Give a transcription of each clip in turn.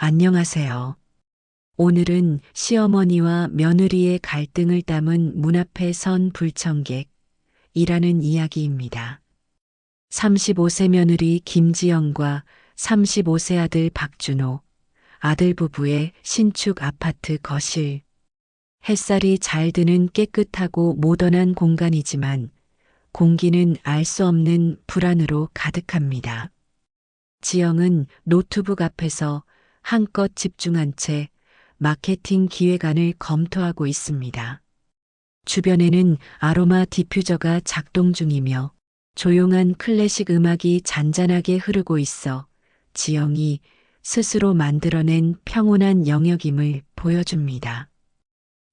안녕하세요. 오늘은 시어머니와 며느리의 갈등을 담은 문 앞에 선 불청객이라는 이야기입니다. 35세 며느리 김지영과 35세 아들 박준호, 아들 부부의 신축 아파트 거실. 햇살이 잘 드는 깨끗하고 모던한 공간이지만 공기는 알 수 없는 불안으로 가득합니다. 지영은 노트북 앞에서 한껏 집중한 채 마케팅 기획안을 검토하고 있습니다. 주변에는 아로마 디퓨저가 작동 중이며 조용한 클래식 음악이 잔잔하게 흐르고 있어 지영이 스스로 만들어낸 평온한 영역임을 보여줍니다.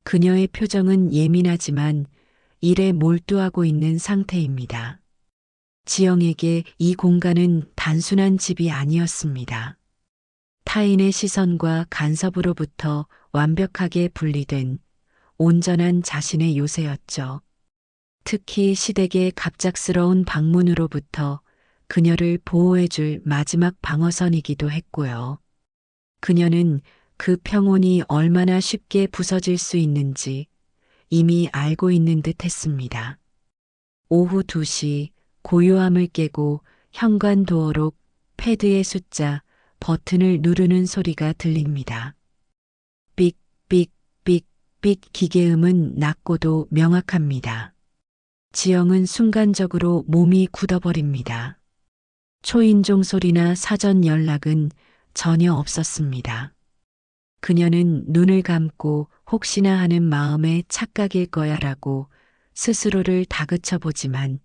그녀의 표정은 예민하지만 일에 몰두하고 있는 상태입니다. 지영에게 이 공간은 단순한 집이 아니었습니다. 타인의 시선과 간섭으로부터 완벽하게 분리된 온전한 자신의 요새였죠. 특히 시댁의 갑작스러운 방문으로부터 그녀를 보호해줄 마지막 방어선이기도 했고요. 그녀는 그 평온이 얼마나 쉽게 부서질 수 있는지 이미 알고 있는 듯 했습니다. 오후 2시 고요함을 깨고 현관 도어록 패드의 숫자 버튼을 누르는 소리가 들립니다. 삑, 삑, 삑, 삑 기계음은 낮고도 명확합니다. 지영은 순간적으로 몸이 굳어버립니다. 초인종 소리나 사전 연락은 전혀 없었습니다. 그녀는 눈을 감고 혹시나 하는 마음에 착각일 거야라고 스스로를 다그쳐 보지만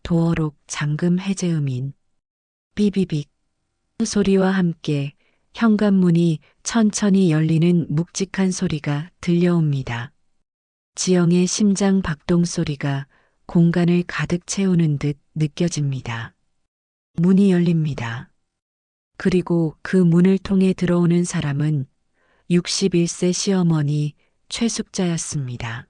도어록 잠금 해제음인 삐비빅 소리와 함께 현관문이 천천히 열리는 묵직한 소리가 들려옵니다. 지영의 심장 박동 소리가 공간을 가득 채우는 듯 느껴집니다. 문이 열립니다. 그리고 그 문을 통해 들어오는 사람은 61세 시어머니 최숙자였습니다.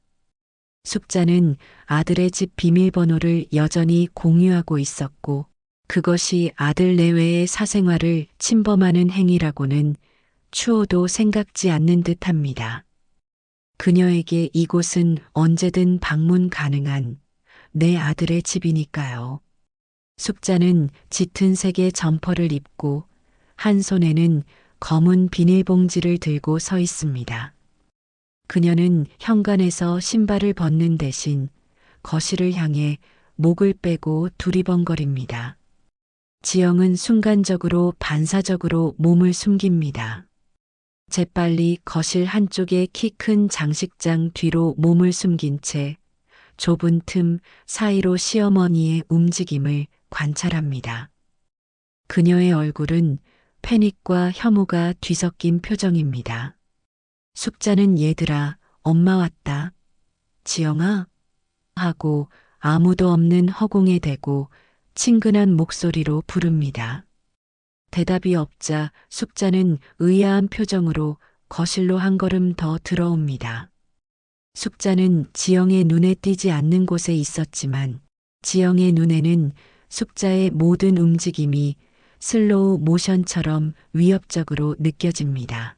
숙자는 아들의 집 비밀번호를 여전히 공유하고 있었고 그것이 아들 내외의 사생활을 침범하는 행위라고는 추호도 생각지 않는 듯합니다. 그녀에게 이곳은 언제든 방문 가능한 내 아들의 집이니까요. 숙자는 짙은 색의 점퍼를 입고 한 손에는 검은 비닐봉지를 들고 서 있습니다. 그녀는 현관에서 신발을 벗는 대신 거실을 향해 목을 빼고 두리번거립니다. 지영은 순간적으로 반사적으로 몸을 숨깁니다. 재빨리 거실 한쪽의 키 큰 장식장 뒤로 몸을 숨긴 채 좁은 틈 사이로 시어머니의 움직임을 관찰합니다. 그녀의 얼굴은 패닉과 혐오가 뒤섞인 표정입니다. 숙자는 얘들아, 엄마 왔다. 지영아? 하고 아무도 없는 허공에 대고 친근한 목소리로 부릅니다. 대답이 없자 숙자는 의아한 표정으로 거실로 한 걸음 더 들어옵니다. 숙자는 지영의 눈에 띄지 않는 곳에 있었지만 지영의 눈에는 숙자의 모든 움직임이 슬로우 모션처럼 위협적으로 느껴집니다.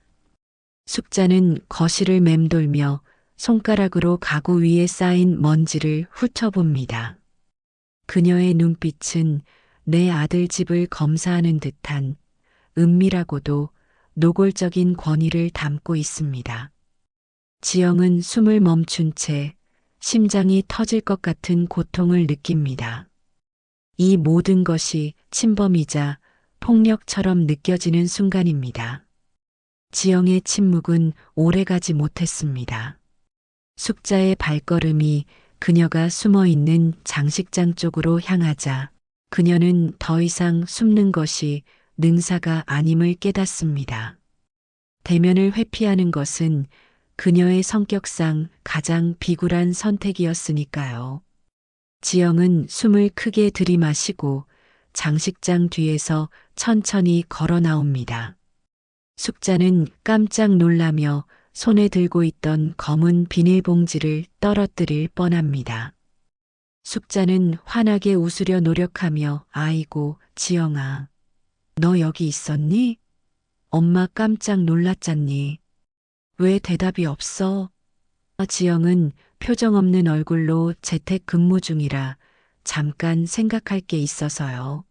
숙자는 거실을 맴돌며 손가락으로 가구 위에 쌓인 먼지를 훑어봅니다. 그녀의 눈빛은 내 아들 집을 검사하는 듯한 은밀하고도 노골적인 권위를 담고 있습니다. 지영은 숨을 멈춘 채 심장이 터질 것 같은 고통을 느낍니다. 이 모든 것이 침범이자 폭력처럼 느껴지는 순간입니다. 지영의 침묵은 오래가지 못했습니다. 숙자의 발걸음이 그녀가 숨어 있는 장식장 쪽으로 향하자 그녀는 더 이상 숨는 것이 능사가 아님을 깨닫습니다. 대면을 회피하는 것은 그녀의 성격상 가장 비굴한 선택이었으니까요. 지영은 숨을 크게 들이마시고 장식장 뒤에서 천천히 걸어 나옵니다. 숙자는 깜짝 놀라며 손에 들고 있던 검은 비닐봉지를 떨어뜨릴 뻔합니다. 숙자는 환하게 웃으려 노력하며 아이고, 지영아, 너 여기 있었니? 엄마 깜짝 놀랐잖니. 왜 대답이 없어? 지영은 표정 없는 얼굴로 재택 근무 중이라 잠깐 생각할 게 있어서요.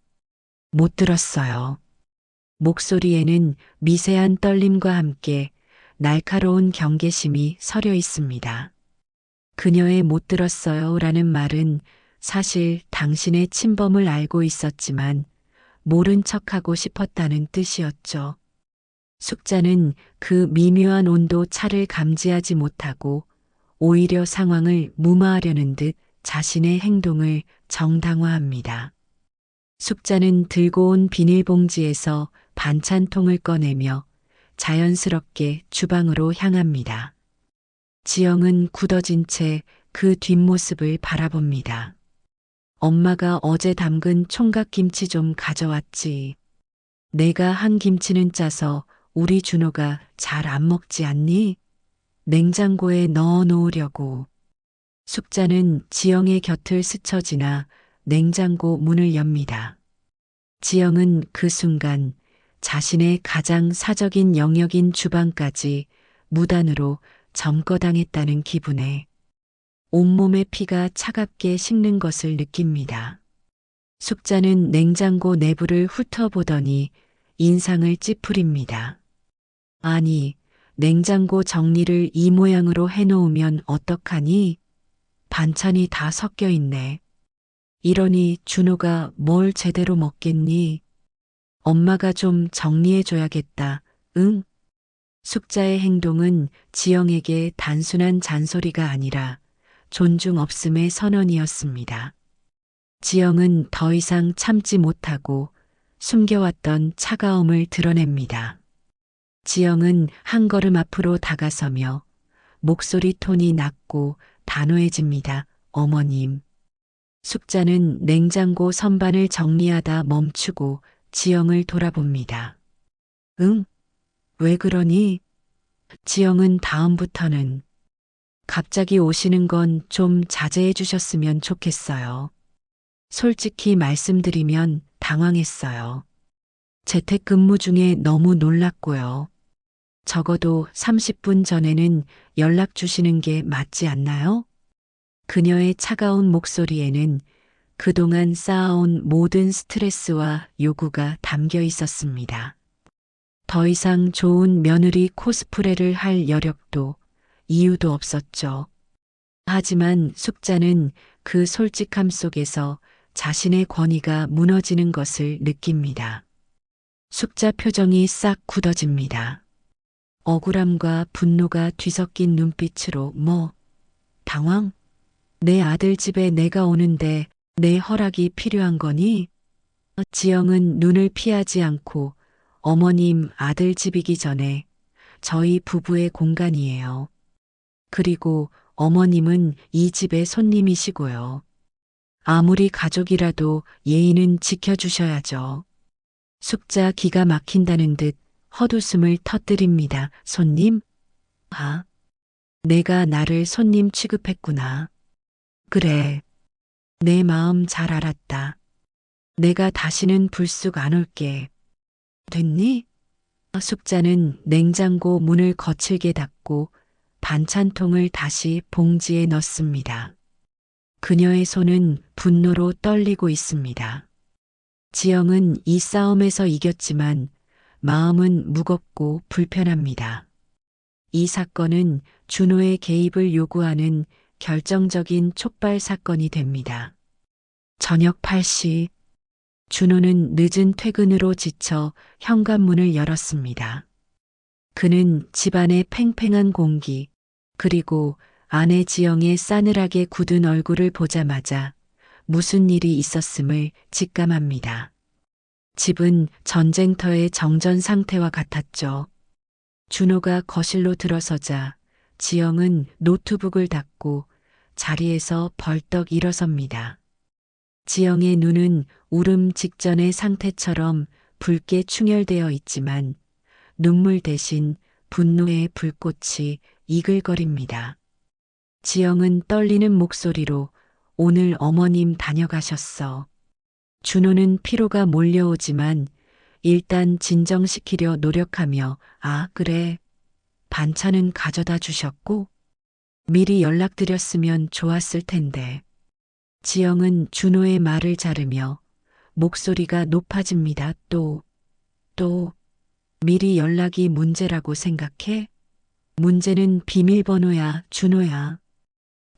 못 들었어요. 목소리에는 미세한 떨림과 함께 날카로운 경계심이 서려 있습니다. 그녀의 못 들었어요 라는 말은 사실 당신의 침범을 알고 있었지만 모른 척하고 싶었다는 뜻이었죠. 숙자는 그 미묘한 온도 차를 감지하지 못하고 오히려 상황을 무마하려는 듯 자신의 행동을 정당화합니다. 숙자는 들고 온 비닐봉지에서 반찬통을 꺼내며 자연스럽게 주방으로 향합니다. 지영은 굳어진 채 그 뒷모습을 바라봅니다. 엄마가 어제 담근 총각김치 좀 가져왔지. 내가 한 김치는 짜서 우리 준호가 잘 안 먹지 않니? 냉장고에 넣어 놓으려고. 숙자는 지영의 곁을 스쳐 지나 냉장고 문을 엽니다. 지영은 그 순간 자신의 가장 사적인 영역인 주방까지 무단으로 점거당했다는 기분에 온몸의 피가 차갑게 식는 것을 느낍니다. 숙자는 냉장고 내부를 훑어보더니 인상을 찌푸립니다. 아니, 냉장고 정리를 이 모양으로 해놓으면 어떡하니? 반찬이 다 섞여 있네. 이러니 준호가 뭘 제대로 먹겠니? 엄마가 좀 정리해줘야겠다. 응? 숙자의 행동은 지영에게 단순한 잔소리가 아니라 존중 없음의 선언이었습니다. 지영은 더 이상 참지 못하고 숨겨왔던 차가움을 드러냅니다. 지영은 한 걸음 앞으로 다가서며 목소리 톤이 낮고 단호해집니다. 어머님. 숙자는 냉장고 선반을 정리하다 멈추고 지영을 돌아봅니다. 응? 왜 그러니? 지영은 다음부터는 갑자기 오시는 건 좀 자제해 주셨으면 좋겠어요. 솔직히 말씀드리면 당황했어요. 재택근무 중에 너무 놀랐고요. 적어도 30분 전에는 연락 주시는 게 맞지 않나요? 그녀의 차가운 목소리에는 그동안 쌓아온 모든 스트레스와 요구가 담겨 있었습니다. 더 이상 좋은 며느리 코스프레를 할 여력도 이유도 없었죠. 하지만 숙자는 그 솔직함 속에서 자신의 권위가 무너지는 것을 느낍니다. 숙자 표정이 싹 굳어집니다. 억울함과 분노가 뒤섞인 눈빛으로 당황? 내 아들 집에 내가 오는데 내 허락이 필요한 거니? 지영은 눈을 피하지 않고 어머님 아들 집이기 전에 저희 부부의 공간이에요. 그리고 어머님은 이 집의 손님이시고요. 아무리 가족이라도 예의는 지켜주셔야죠. 숙자 기가 막힌다는 듯 헛웃음을 터뜨립니다. 손님? 아, 내가 나를 손님 취급했구나. 그래. 내 마음 잘 알았다. 내가 다시는 불쑥 안 올게. 됐니? 숙자는 냉장고 문을 거칠게 닫고 반찬통을 다시 봉지에 넣습니다. 그녀의 손은 분노로 떨리고 있습니다. 지영은 이 싸움에서 이겼지만 마음은 무겁고 불편합니다. 이 사건은 준호의 개입을 요구하는 결정적인 촉발 사건이 됩니다. 저녁 8시 준호는 늦은 퇴근으로 지쳐 현관문을 열었습니다. 그는 집안의 팽팽한 공기 그리고 아내 지영의 싸늘하게 굳은 얼굴을 보자마자 무슨 일이 있었음을 직감합니다. 집은 전쟁터의 정전 상태와 같았죠. 준호가 거실로 들어서자 지영은 노트북을 닫고 자리에서 벌떡 일어섭니다. 지영의 눈은 울음 직전의 상태처럼 붉게 충혈되어 있지만 눈물 대신 분노의 불꽃이 이글거립니다. 지영은 떨리는 목소리로 오늘 어머님 다녀가셨어. 준호는 피로가 몰려오지만 일단 진정시키려 노력하며 아, 그래. 반찬은 가져다 주셨고 미리 연락드렸으면 좋았을 텐데. 지영은 준호의 말을 자르며 목소리가 높아집니다. 또, 미리 연락이 문제라고 생각해? 문제는 비밀번호야, 준호야.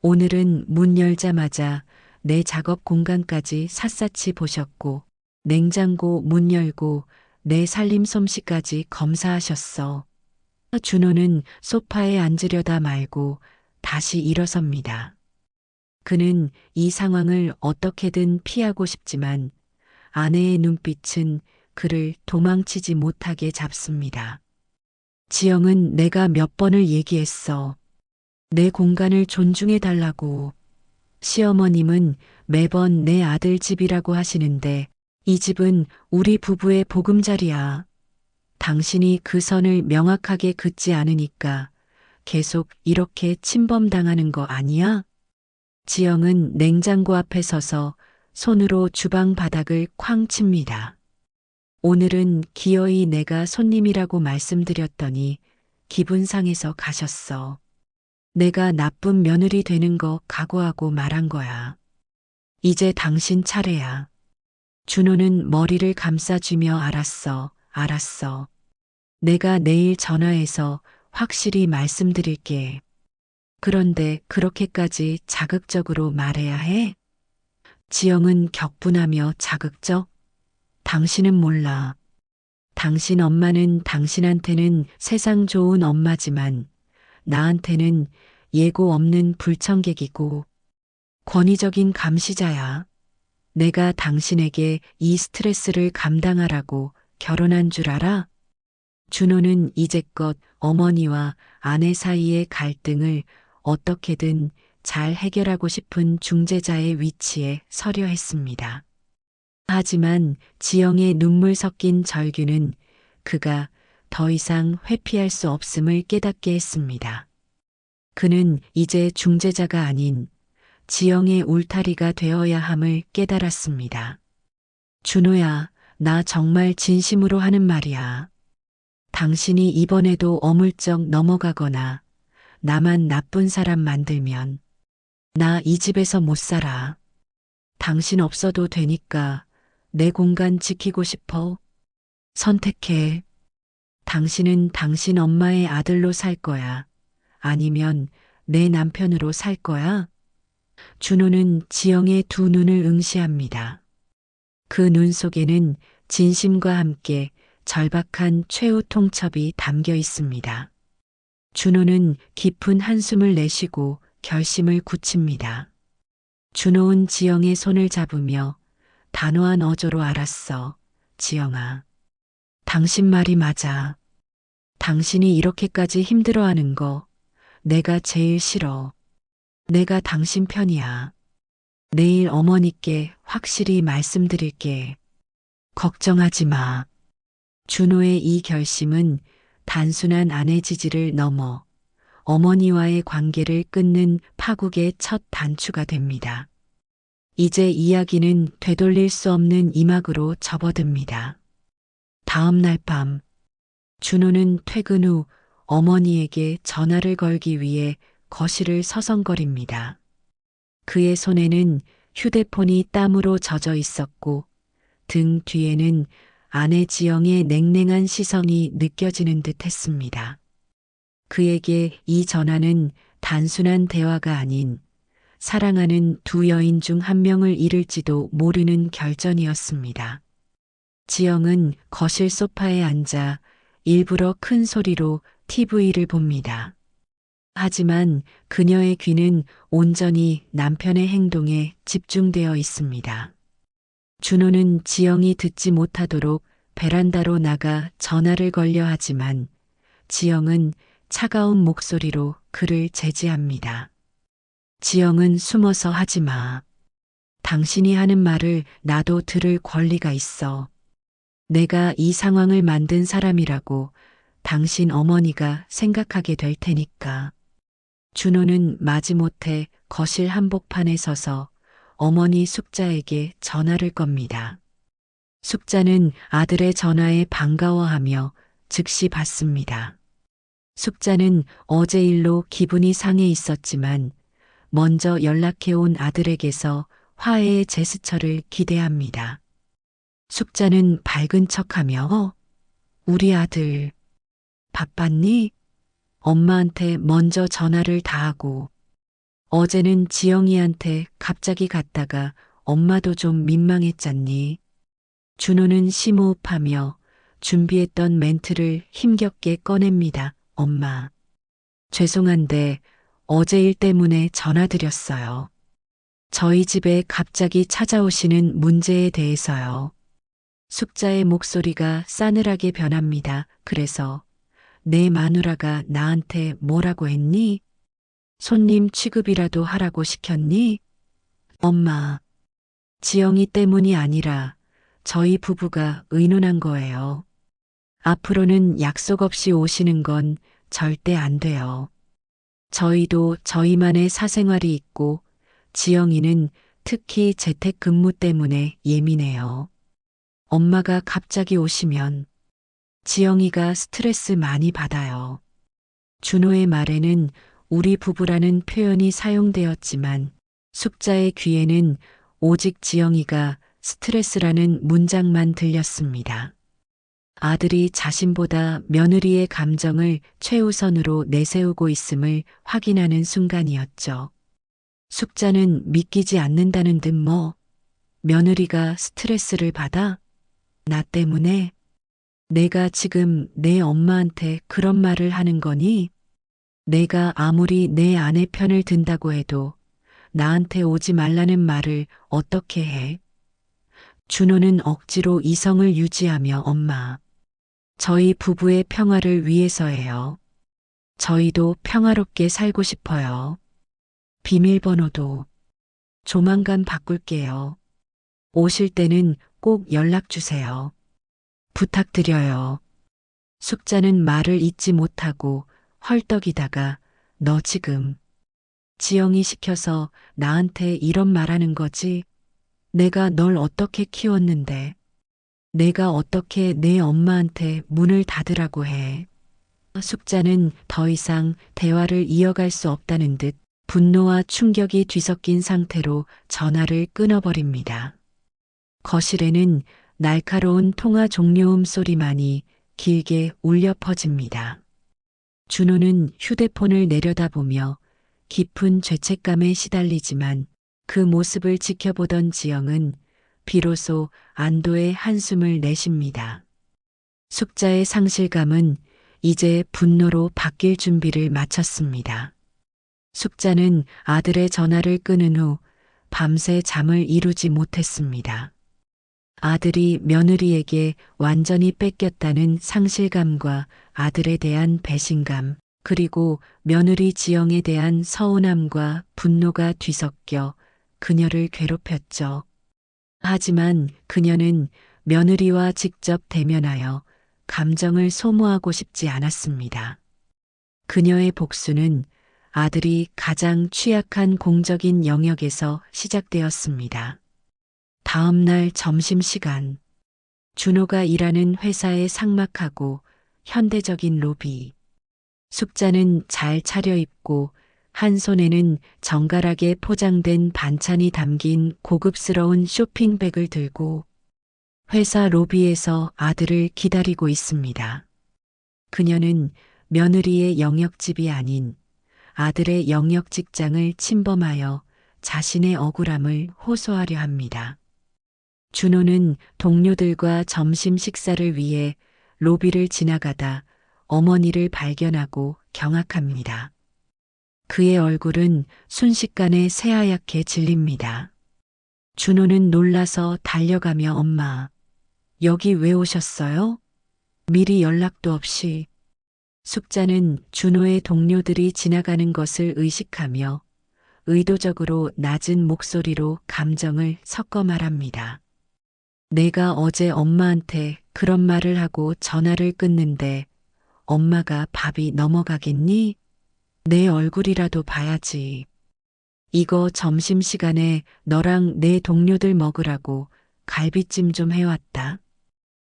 오늘은 문 열자마자 내 작업 공간까지 샅샅이 보셨고, 냉장고 문 열고 내 살림 솜씨까지 검사하셨어. 준호는 소파에 앉으려다 말고 다시 일어섭니다. 그는 이 상황을 어떻게든 피하고 싶지만 아내의 눈빛은 그를 도망치지 못하게 잡습니다. 지영은 내가 몇 번을 얘기했어. 내 공간을 존중해 달라고. 시어머님은 매번 내 아들 집이라고 하시는데 이 집은 우리 부부의 보금자리야. 당신이 그 선을 명확하게 긋지 않으니까 계속 이렇게 침범당하는 거 아니야? 지영은 냉장고 앞에 서서 손으로 주방 바닥을 쾅 칩니다. 오늘은 기어이 내가 손님이라고 말씀드렸더니 기분 상해서 가셨어. 내가 나쁜 며느리 되는 거 각오하고 말한 거야. 이제 당신 차례야. 준호는 머리를 감싸주며 알았어. 내가 내일 전화해서 확실히 말씀드릴게. 그런데 그렇게까지 자극적으로 말해야 해? 지영은 격분하며 자극적? 당신은 몰라. 당신 엄마는 당신한테는 세상 좋은 엄마지만 나한테는 예고 없는 불청객이고 권위적인 감시자야. 내가 당신에게 이 스트레스를 감당하라고 결혼한 줄 알아? 준호는 이제껏 어머니와 아내 사이의 갈등을 어떻게든 잘 해결하고 싶은 중재자의 위치에 서려 했습니다. 하지만 지영의 눈물 섞인 절규는 그가 더 이상 회피할 수 없음을 깨닫게 했습니다. 그는 이제 중재자가 아닌 지영의 울타리가 되어야 함을 깨달았습니다. 준호야, 나 정말 진심으로 하는 말이야. 당신이 이번에도 어물쩍 넘어가거나 나만 나쁜 사람 만들면 나 이 집에서 못 살아. 당신 없어도 되니까 내 공간 지키고 싶어. 선택해. 당신은 당신 엄마의 아들로 살 거야. 아니면 내 남편으로 살 거야. 준호는 지영의 두 눈을 응시합니다. 그 눈 속에는 진심과 함께 절박한 최후 통첩이 담겨 있습니다. 준호는 깊은 한숨을 내쉬고 결심을 굳힙니다. 준호는 지영의 손을 잡으며 단호한 어조로 알았어. 지영아. 당신 말이 맞아. 당신이 이렇게까지 힘들어하는 거 내가 제일 싫어. 내가 당신 편이야. 내일 어머니께 확실히 말씀드릴게. 걱정하지 마. 준호의 이 결심은 단순한 아내 지지를 넘어 어머니와의 관계를 끊는 파국의 첫 단추가 됩니다. 이제 이야기는 되돌릴 수 없는 이막으로 접어듭니다. 다음 날 밤, 준호는 퇴근 후 어머니에게 전화를 걸기 위해 거실을 서성거립니다. 그의 손에는 휴대폰이 땀으로 젖어 있었고 등 뒤에는 아내 지영의 냉랭한 시선이 느껴지는 듯 했습니다. 그에게 이 전화는 단순한 대화가 아닌 사랑하는 두 여인 중 한 명을 잃을지도 모르는 결전이었습니다. 지영은 거실 소파에 앉아 일부러 큰 소리로 TV를 봅니다. 하지만 그녀의 귀는 온전히 남편의 행동에 집중되어 있습니다. 준호는 지영이 듣지 못하도록 베란다로 나가 전화를 걸려 하지만 지영은 차가운 목소리로 그를 제지합니다. 지영은 숨어서 하지 마. 당신이 하는 말을 나도 들을 권리가 있어. 내가 이 상황을 만든 사람이라고 당신 어머니가 생각하게 될 테니까. 준호는 마지못해 거실 한복판에 서서 어머니 숙자에게 전화를 겁니다. 숙자는 아들의 전화에 반가워하며 즉시 받습니다. 숙자는 어제 일로 기분이 상해 있었지만 먼저 연락해온 아들에게서 화해의 제스처를 기대합니다. 숙자는 밝은 척하며 우리 아들 바빴니? 엄마한테 먼저 전화를 다 하고 어제는 지영이한테 갑자기 갔다가 엄마도 좀 민망했잖니. 준호는 심호흡하며 준비했던 멘트를 힘겹게 꺼냅니다. 엄마. 죄송한데 어제 일 때문에 전화드렸어요. 저희 집에 갑자기 찾아오시는 문제에 대해서요. 숙자의 목소리가 싸늘하게 변합니다. 그래서 내 마누라가 나한테 뭐라고 했니? 손님 취급이라도 하라고 시켰니? 엄마, 지영이 때문이 아니라 저희 부부가 의논한 거예요. 앞으로는 약속 없이 오시는 건 절대 안 돼요. 저희도 저희만의 사생활이 있고 지영이는 특히 재택근무 때문에 예민해요. 엄마가 갑자기 오시면 지영이가 스트레스 많이 받아요. 준호의 말에는 우리 부부라는 표현이 사용되었지만 숙자의 귀에는 오직 지영이가 스트레스라는 문장만 들렸습니다. 아들이 자신보다 며느리의 감정을 최우선으로 내세우고 있음을 확인하는 순간이었죠. 숙자는 믿기지 않는다는 듯 며느리가 스트레스를 받아? 나 때문에? 내가 지금 내 엄마한테 그런 말을 하는 거니? 내가 아무리 내 아내 편을 든다고 해도 나한테 오지 말라는 말을 어떻게 해? 준호는 억지로 이성을 유지하며 엄마. 저희 부부의 평화를 위해서예요. 저희도 평화롭게 살고 싶어요. 비밀번호도 조만간 바꿀게요. 오실 때는 꼭 연락 주세요. 부탁드려요. 숙자는 말을 잇지 못하고 헐떡이다가 너 지금 지영이 시켜서 나한테 이런 말하는 거지? 내가 널 어떻게 키웠는데 내가 어떻게 내 엄마한테 문을 닫으라고 해. 숙자는 더 이상 대화를 이어갈 수 없다는 듯 분노와 충격이 뒤섞인 상태로 전화를 끊어버립니다. 거실에는 날카로운 통화 종료음 소리만이 길게 울려 퍼집니다. 준호는 휴대폰을 내려다보며 깊은 죄책감에 시달리지만 그 모습을 지켜보던 지영은 비로소 안도의 한숨을 내쉽니다. 숙자의 상실감은 이제 분노로 바뀔 준비를 마쳤습니다. 숙자는 아들의 전화를 끊은 후 밤새 잠을 이루지 못했습니다. 아들이 며느리에게 완전히 뺏겼다는 상실감과 아들에 대한 배신감, 그리고 며느리 지영에 대한 서운함과 분노가 뒤섞여 그녀를 괴롭혔죠. 하지만 그녀는 며느리와 직접 대면하여 감정을 소모하고 싶지 않았습니다. 그녀의 복수는 아들이 가장 취약한 공적인 영역에서 시작되었습니다. 다음 날 점심시간, 준호가 일하는 회사의 삭막하고 현대적인 로비. 숙자는 잘 차려입고 한 손에는 정갈하게 포장된 반찬이 담긴 고급스러운 쇼핑백을 들고 회사 로비에서 아들을 기다리고 있습니다. 그녀는 며느리의 영역집이 아닌 아들의 영역 직장을 침범하여 자신의 억울함을 호소하려 합니다. 준호는 동료들과 점심 식사를 위해 로비를 지나가다 어머니를 발견하고 경악합니다. 그의 얼굴은 순식간에 새하얗게 질립니다. 준호는 놀라서 달려가며 엄마, 여기 왜 오셨어요? 미리 연락도 없이. 숙자는 준호의 동료들이 지나가는 것을 의식하며 의도적으로 낮은 목소리로 감정을 섞어 말합니다. 내가 어제 엄마한테 그런 말을 하고 전화를 끊는데 엄마가 밥이 넘어가겠니? 내 얼굴이라도 봐야지. 이거 점심시간에 너랑 내 동료들 먹으라고 갈비찜 좀 해왔다.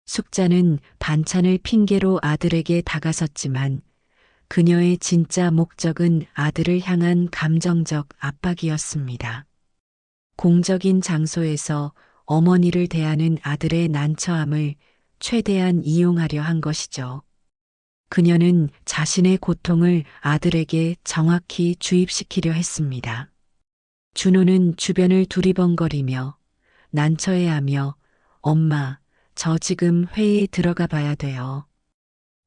숙자는 반찬을 핑계로 아들에게 다가섰지만 그녀의 진짜 목적은 아들을 향한 감정적 압박이었습니다. 공적인 장소에서 어머니를 대하는 아들의 난처함을 최대한 이용하려 한 것이죠. 그녀는 자신의 고통을 아들에게 정확히 주입시키려 했습니다. 준호는 주변을 두리번거리며 난처해하며 엄마, 저 지금 회의에 들어가 봐야 돼요.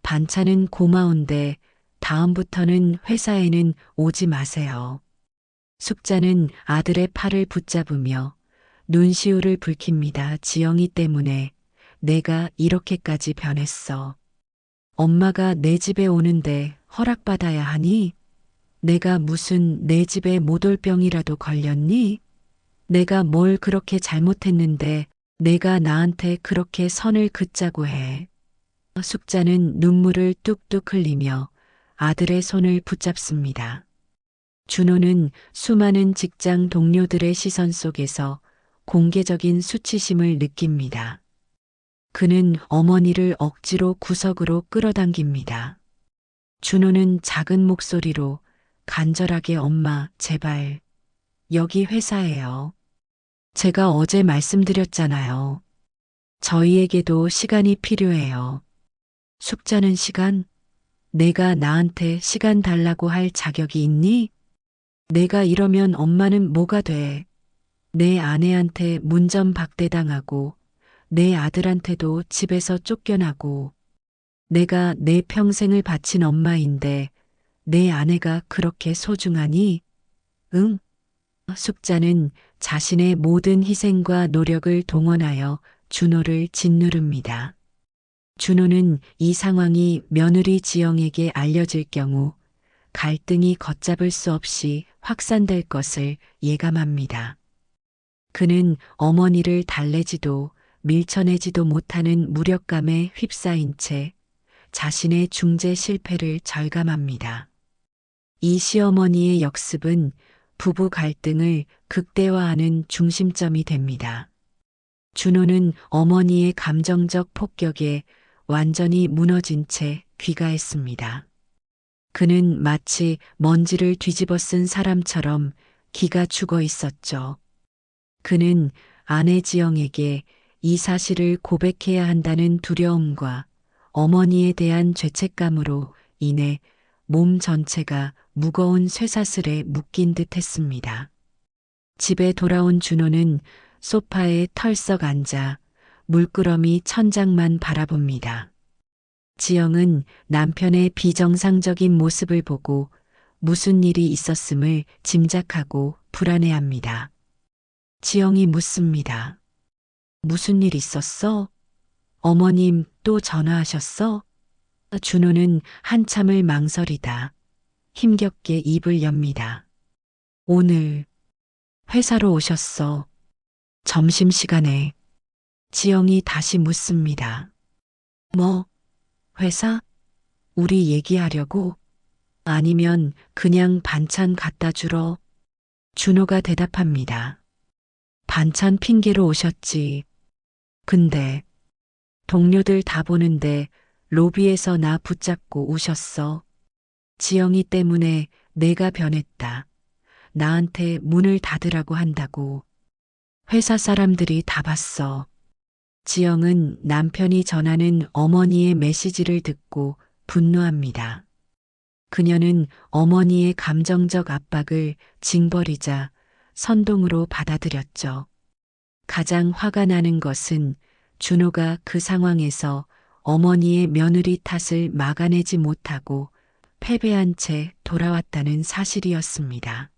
반찬은 고마운데 다음부터는 회사에는 오지 마세요. 숙자는 아들의 팔을 붙잡으며 눈시울을 붉힙니다. 지영이 때문에 내가 이렇게까지 변했어. 엄마가 내 집에 오는데 허락받아야 하니? 내가 무슨 내 집에 못 올 병이라도 걸렸니? 내가 뭘 그렇게 잘못했는데 내가 나한테 그렇게 선을 긋자고 해. 숙자는 눈물을 뚝뚝 흘리며 아들의 손을 붙잡습니다. 준호는 수많은 직장 동료들의 시선 속에서 공개적인 수치심을 느낍니다. 그는 어머니를 억지로 구석으로 끌어당깁니다. 준호는 작은 목소리로 간절하게 엄마, 제발. 여기 회사예요. 제가 어제 말씀드렸잖아요. 저희에게도 시간이 필요해요. 숙자는 시간? 내가 나한테 시간 달라고 할 자격이 있니? 내가 이러면 엄마는 뭐가 돼? 내 아내한테 문전박대당하고 내 아들한테도 집에서 쫓겨나고 내가 내 평생을 바친 엄마인데 내 아내가 그렇게 소중하니? 응? 숙자는 자신의 모든 희생과 노력을 동원하여 준호를 짓누릅니다. 준호는 이 상황이 며느리 지영에게 알려질 경우 갈등이 걷잡을 수 없이 확산될 것을 예감합니다. 그는 어머니를 달래지도 밀쳐내지도 못하는 무력감에 휩싸인 채 자신의 중재 실패를 절감합니다. 이 시어머니의 역습은 부부 갈등을 극대화하는 중심점이 됩니다. 준호는 어머니의 감정적 폭격에 완전히 무너진 채 귀가했습니다. 그는 마치 먼지를 뒤집어 쓴 사람처럼 기가 죽어 있었죠. 그는 아내 지영에게 이 사실을 고백해야 한다는 두려움과 어머니에 대한 죄책감으로 인해 몸 전체가 무거운 쇠사슬에 묶인 듯 했습니다. 집에 돌아온 준호는 소파에 털썩 앉아 물끄러미 천장만 바라봅니다. 지영은 남편의 비정상적인 모습을 보고 무슨 일이 있었음을 짐작하고 불안해합니다. 지영이 묻습니다. 무슨 일 있었어? 어머님 또 전화하셨어? 준호는 한참을 망설이다 힘겹게 입을 엽니다. 오늘 회사로 오셨어. 점심시간에. 지영이 다시 묻습니다. 뭐? 회사? 우리 얘기하려고? 아니면 그냥 반찬 갖다 주러? 준호가 대답합니다. 반찬 핑계로 오셨지. 근데 동료들 다 보는데 로비에서 나 붙잡고 우셨어. 지영이 때문에 내가 변했다. 나한테 문을 닫으라고 한다고. 회사 사람들이 다 봤어. 지영은 남편이 전하는 어머니의 메시지를 듣고 분노합니다. 그녀는 어머니의 감정적 압박을 징벌이자 선동으로 받아들였죠. 가장 화가 나는 것은 준호가 그 상황에서 어머니의 며느리 탓을 막아내지 못하고 패배한 채 돌아왔다는 사실이었습니다.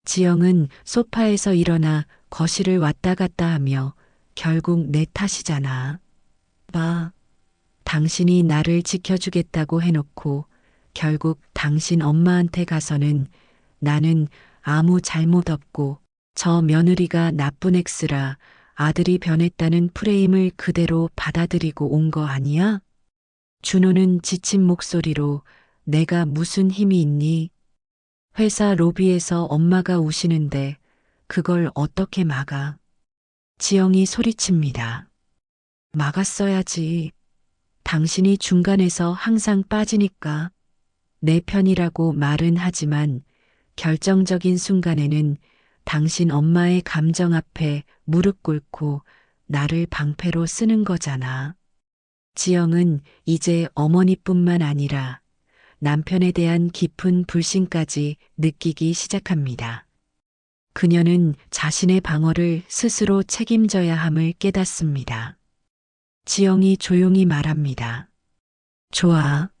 지영은 소파에서 일어나 거실을 왔다 갔다 하며 결국 내 탓이잖아. 봐. 당신이 나를 지켜주겠다고 해놓고 결국 당신 엄마한테 가서는 나는 아무 잘못 없고 저 며느리가 나쁜 엑스라 아들이 변했다는 프레임을 그대로 받아들이고 온 거 아니야? 준호는 지친 목소리로 내가 무슨 힘이 있니? 회사 로비에서 엄마가 우시는데 그걸 어떻게 막아? 지영이 소리칩니다. 막았어야지. 당신이 중간에서 항상 빠지니까. 내 편이라고 말은 하지만 결정적인 순간에는 당신 엄마의 감정 앞에 무릎 꿇고 나를 방패로 쓰는 거잖아. 지영은 이제 어머니뿐만 아니라 남편에 대한 깊은 불신까지 느끼기 시작합니다. 그녀는 자신의 방어를 스스로 책임져야 함을 깨닫습니다. 지영이 조용히 말합니다. 좋아.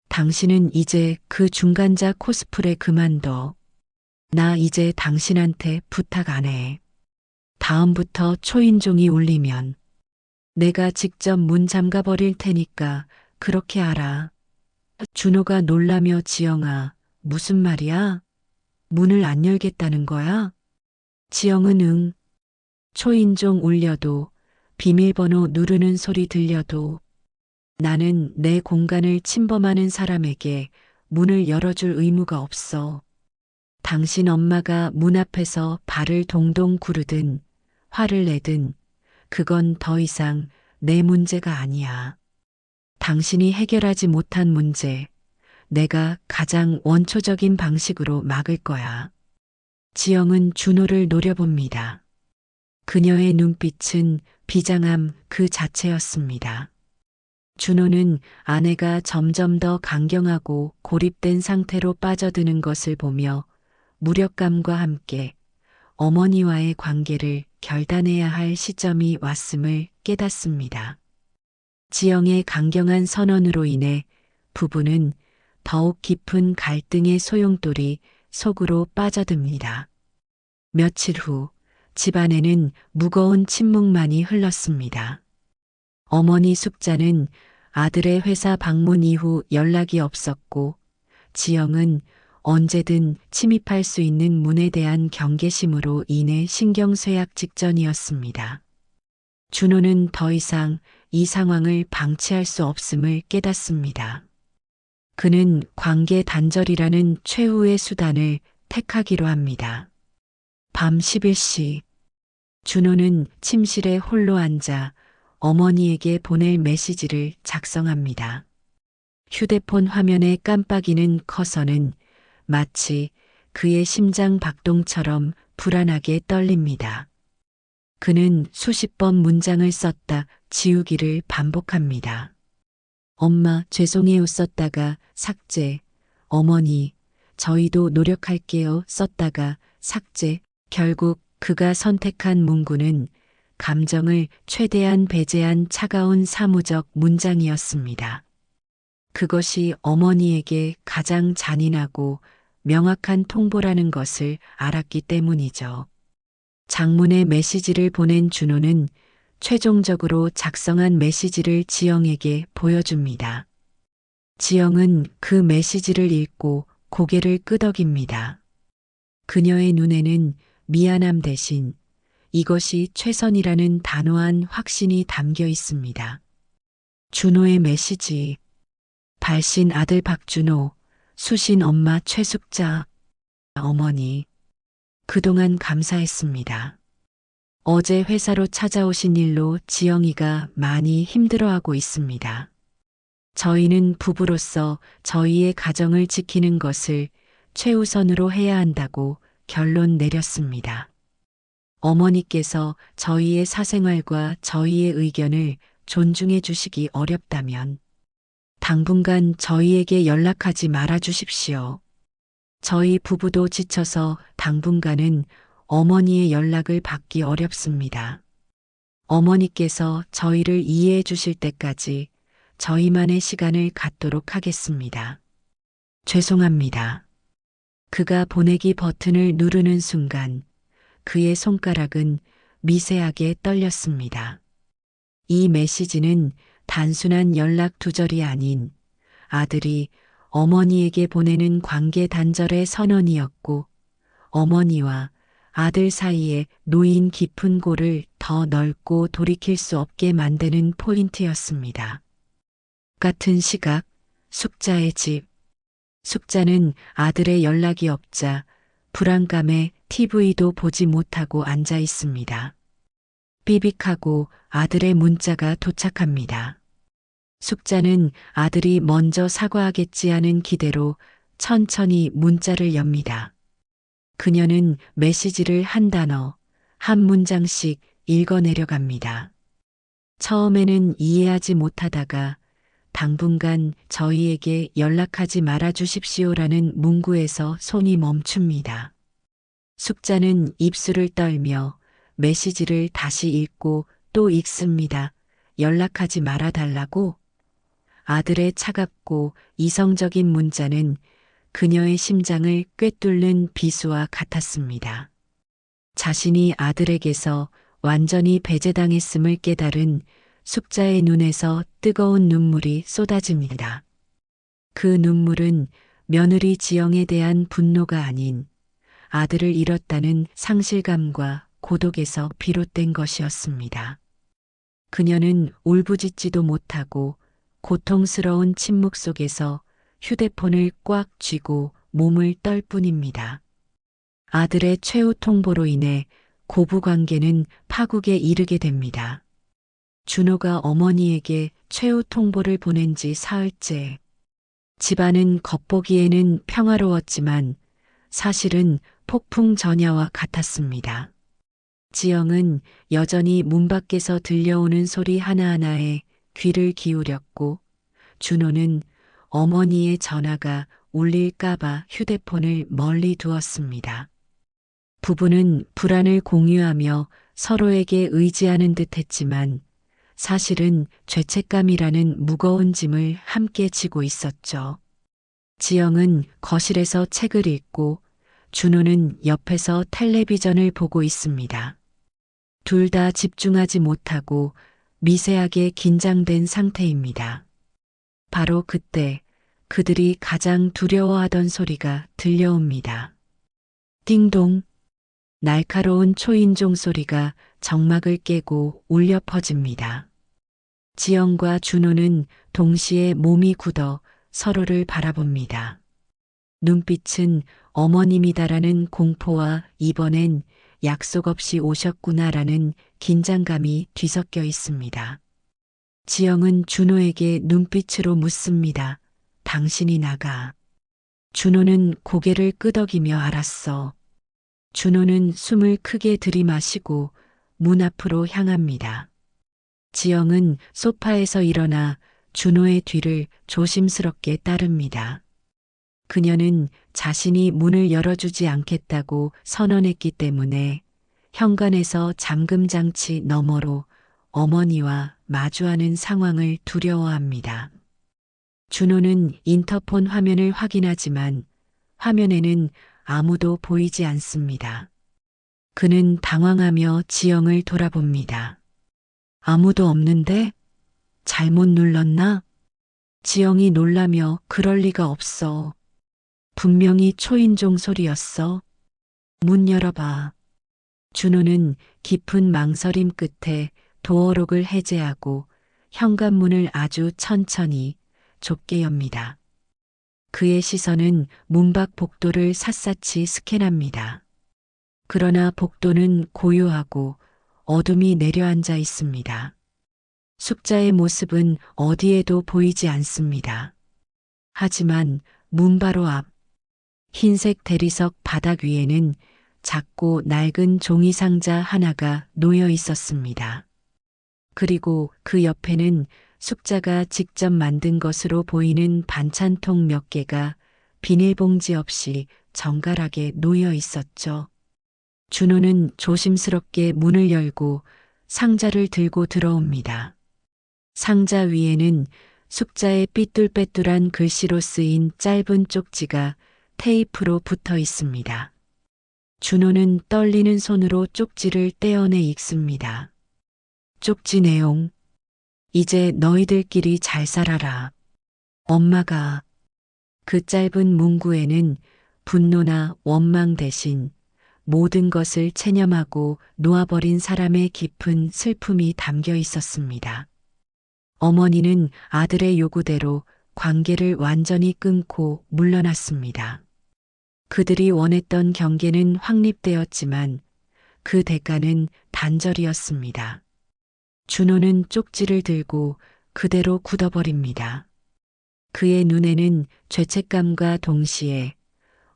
당신은 이제 그 중간자 코스프레 그만둬. 나 이제 당신한테 부탁 안 해. 다음부터 초인종이 울리면 내가 직접 문 잠가버릴 테니까 그렇게 알아. 준호가 놀라며 지영아, 무슨 말이야? 문을 안 열겠다는 거야? 지영은 응. 초인종 울려도 비밀번호 누르는 소리 들려도 나는 내 공간을 침범하는 사람에게 문을 열어줄 의무가 없어. 당신 엄마가 문 앞에서 발을 동동 구르든 화를 내든 그건 더 이상 내 문제가 아니야. 당신이 해결하지 못한 문제, 내가 가장 원초적인 방식으로 막을 거야. 지영은 준호를 노려봅니다. 그녀의 눈빛은 비장함 그 자체였습니다. 준호는 아내가 점점 더 강경하고 고립된 상태로 빠져드는 것을 보며 무력감과 함께 어머니와의 관계를 결단해야 할 시점이 왔음을 깨닫습니다. 지영의 강경한 선언으로 인해 부부는 더욱 깊은 갈등의 소용돌이 속으로 빠져듭니다. 며칠 후 집안에는 무거운 침묵만이 흘렀습니다. 어머니 숙자는 아들의 회사 방문 이후 연락이 없었고 지영은 언제든 침입할 수 있는 문에 대한 경계심으로 인해 신경쇠약 직전이었습니다. 준호는 더 이상 이 상황을 방치할 수 없음을 깨닫습니다. 그는 관계 단절이라는 최후의 수단을 택하기로 합니다. 밤 11시 준호는 침실에 홀로 앉아 어머니에게 보낼 메시지를 작성합니다. 휴대폰 화면의 깜빡이는 커서는 마치 그의 심장 박동처럼 불안하게 떨립니다. 그는 수십 번 문장을 썼다 지우기를 반복합니다. 엄마 죄송해요 썼다가 삭제, 어머니 저희도 노력할게요 썼다가 삭제, 결국 그가 선택한 문구는 감정을 최대한 배제한 차가운 사무적 문장이었습니다. 그것이 어머니에게 가장 잔인하고 명확한 통보라는 것을 알았기 때문이죠. 장문의 메시지를 보낸 준호는 최종적으로 작성한 메시지를 지영에게 보여줍니다. 지영은 그 메시지를 읽고 고개를 끄덕입니다. 그녀의 눈에는 미안함 대신 이것이 최선이라는 단호한 확신이 담겨 있습니다. 준호의 메시지. 발신 아들 박준호, 수신 엄마 최숙자, 어머니. 그동안 감사했습니다. 어제 회사로 찾아오신 일로 지영이가 많이 힘들어하고 있습니다. 저희는 부부로서 저희의 가정을 지키는 것을 최우선으로 해야 한다고 결론 내렸습니다. 어머니께서 저희의 사생활과 저희의 의견을 존중해 주시기 어렵다면 당분간 저희에게 연락하지 말아 주십시오. 저희 부부도 지쳐서 당분간은 어머니의 연락을 받기 어렵습니다. 어머니께서 저희를 이해해 주실 때까지 저희만의 시간을 갖도록 하겠습니다. 죄송합니다. 그가 보내기 버튼을 누르는 순간 그의 손가락은 미세하게 떨렸습니다. 이 메시지는 단순한 연락 두절이 아닌 아들이 어머니에게 보내는 관계 단절의 선언이었고 어머니와 아들 사이에 놓인 깊은 골을 더 넓고 돌이킬 수 없게 만드는 포인트였습니다. 같은 시각 숙자의 집. 숙자는 아들의 연락이 없자 불안감에 TV도 보지 못하고 앉아 있습니다. 삐빅하고 아들의 문자가 도착합니다. 숙자는 아들이 먼저 사과하겠지 하는 기대로 천천히 문자를 엽니다. 그녀는 메시지를 한 단어, 한 문장씩 읽어 내려갑니다. 처음에는 이해하지 못하다가 당분간 저희에게 연락하지 말아 주십시오라는 문구에서 손이 멈춥니다. 숙자는 입술을 떨며 메시지를 다시 읽고 또 읽습니다. 연락하지 말아 달라고? 아들의 차갑고 이성적인 문자는 그녀의 심장을 꿰뚫는 비수와 같았습니다. 자신이 아들에게서 완전히 배제당했음을 깨달은 숙자의 눈에서 뜨거운 눈물이 쏟아집니다. 그 눈물은 며느리 지영에 대한 분노가 아닌 아들을 잃었다는 상실감과 고독에서 비롯된 것이었습니다. 그녀는 울부짖지도 못하고 고통스러운 침묵 속에서 휴대폰을 꽉 쥐고 몸을 떨 뿐입니다. 아들의 최후 통보로 인해 고부 관계는 파국에 이르게 됩니다. 준호가 어머니에게 최후 통보를 보낸 지 사흘째. 집안은 겉보기에는 평화로웠지만 사실은 폭풍 전야와 같았습니다. 지영은 여전히 문 밖에서 들려오는 소리 하나하나에 귀를 기울였고 준호는 어머니의 전화가 울릴까봐 휴대폰을 멀리 두었습니다. 부부는 불안을 공유하며 서로에게 의지하는 듯 했지만 사실은 죄책감이라는 무거운 짐을 함께 지고 있었죠. 지영은 거실에서 책을 읽고 준호는 옆에서 텔레비전을 보고 있습니다. 둘 다 집중하지 못하고 미세하게 긴장된 상태입니다. 바로 그때 그들이 가장 두려워하던 소리가 들려옵니다. 띵동. 날카로운 초인종 소리가 정막을 깨고 울려 퍼집니다. 지영과 준호는 동시에 몸이 굳어 서로를 바라봅니다. 눈빛은 어머님이다라는 공포와 이번엔 약속 없이 오셨구나라는 긴장감이 뒤섞여 있습니다. 지영은 준호에게 눈빛으로 묻습니다. 당신이 나가. 준호는 고개를 끄덕이며 알았어. 준호는 숨을 크게 들이마시고 문 앞으로 향합니다. 지영은 소파에서 일어나 준호의 뒤를 조심스럽게 따릅니다. 그녀는 자신이 문을 열어주지 않겠다고 선언했기 때문에 현관에서 잠금장치 너머로 어머니와 마주하는 상황을 두려워합니다. 준호는 인터폰 화면을 확인하지만 화면에는 아무도 보이지 않습니다. 그는 당황하며 지영을 돌아봅니다. 아무도 없는데? 잘못 눌렀나? 지영이 놀라며 그럴 리가 없어. 분명히 초인종 소리였어. 문 열어봐. 준호는 깊은 망설임 끝에 도어록을 해제하고 현관문을 아주 천천히 좁게 엽니다. 그의 시선은 문 밖 복도를 샅샅이 스캔합니다. 그러나 복도는 고요하고 어둠이 내려앉아 있습니다. 숙자의 모습은 어디에도 보이지 않습니다. 하지만 문 바로 앞 흰색 대리석 바닥 위에는 작고 낡은 종이 상자 하나가 놓여 있었습니다. 그리고 그 옆에는 숙자가 직접 만든 것으로 보이는 반찬통 몇 개가 비닐봉지 없이 정갈하게 놓여 있었죠. 준호는 조심스럽게 문을 열고 상자를 들고 들어옵니다. 상자 위에는 숙자의 삐뚤빼뚤한 글씨로 쓰인 짧은 쪽지가 테이프로 붙어 있습니다. 준호는 떨리는 손으로 쪽지를 떼어내 읽습니다. 쪽지 내용. 이제 너희들끼리 잘 살아라. 엄마가. 그 짧은 문구에는 분노나 원망 대신 모든 것을 체념하고 놓아버린 사람의 깊은 슬픔이 담겨 있었습니다. 어머니는 아들의 요구대로 관계를 완전히 끊고 물러났습니다. 그들이 원했던 경계는 확립되었지만 그 대가는 단절이었습니다. 준호는 쪽지를 들고 그대로 굳어버립니다. 그의 눈에는 죄책감과 동시에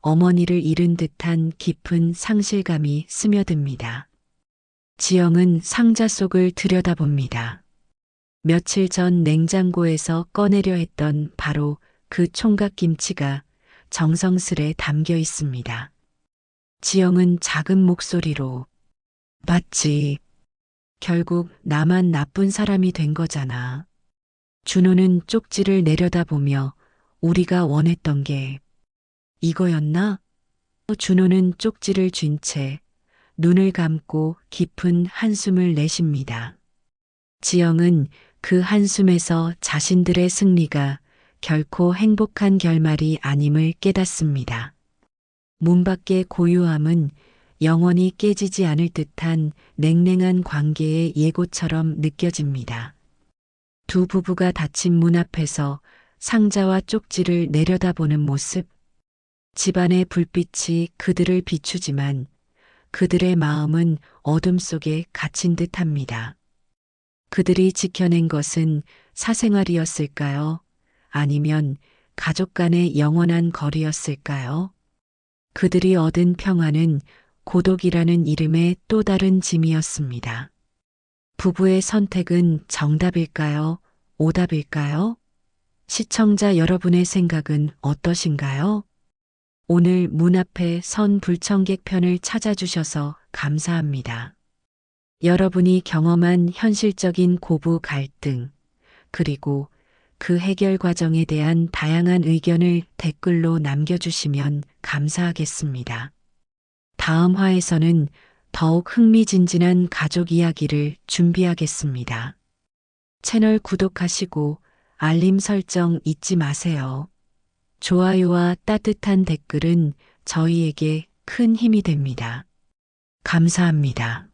어머니를 잃은 듯한 깊은 상실감이 스며듭니다. 지영은 상자 속을 들여다봅니다. 며칠 전 냉장고에서 꺼내려 했던 바로 그 총각김치가 정성스레 담겨 있습니다. 지영은 작은 목소리로 맞지. 결국 나만 나쁜 사람이 된 거잖아. 준호는 쪽지를 내려다보며 우리가 원했던 게 이거였나? 준호는 쪽지를 쥔 채 눈을 감고 깊은 한숨을 내쉽니다. 지영은 그 한숨에서 자신들의 승리가 결코 행복한 결말이 아님을 깨닫습니다. 문 밖의 고요함은 영원히 깨지지 않을 듯한 냉랭한 관계의 예고처럼 느껴집니다. 두 부부가 닫힌 문 앞에서 상자와 쪽지를 내려다보는 모습. 집안의 불빛이 그들을 비추지만 그들의 마음은 어둠 속에 갇힌 듯합니다. 그들이 지켜낸 것은 사생활이었을까요? 아니면 가족 간의 영원한 거리였을까요? 그들이 얻은 평화는 고독이라는 이름의 또 다른 짐이었습니다. 부부의 선택은 정답일까요? 오답일까요? 시청자 여러분의 생각은 어떠신가요? 오늘 문 앞에 선 불청객 편을 찾아주셔서 감사합니다. 여러분이 경험한 현실적인 고부 갈등, 그리고 그 해결 과정에 대한 다양한 의견을 댓글로 남겨주시면 감사하겠습니다. 다음 화에서는 더욱 흥미진진한 가족 이야기를 준비하겠습니다. 채널 구독하시고 알림 설정 잊지 마세요. 좋아요와 따뜻한 댓글은 저희에게 큰 힘이 됩니다. 감사합니다.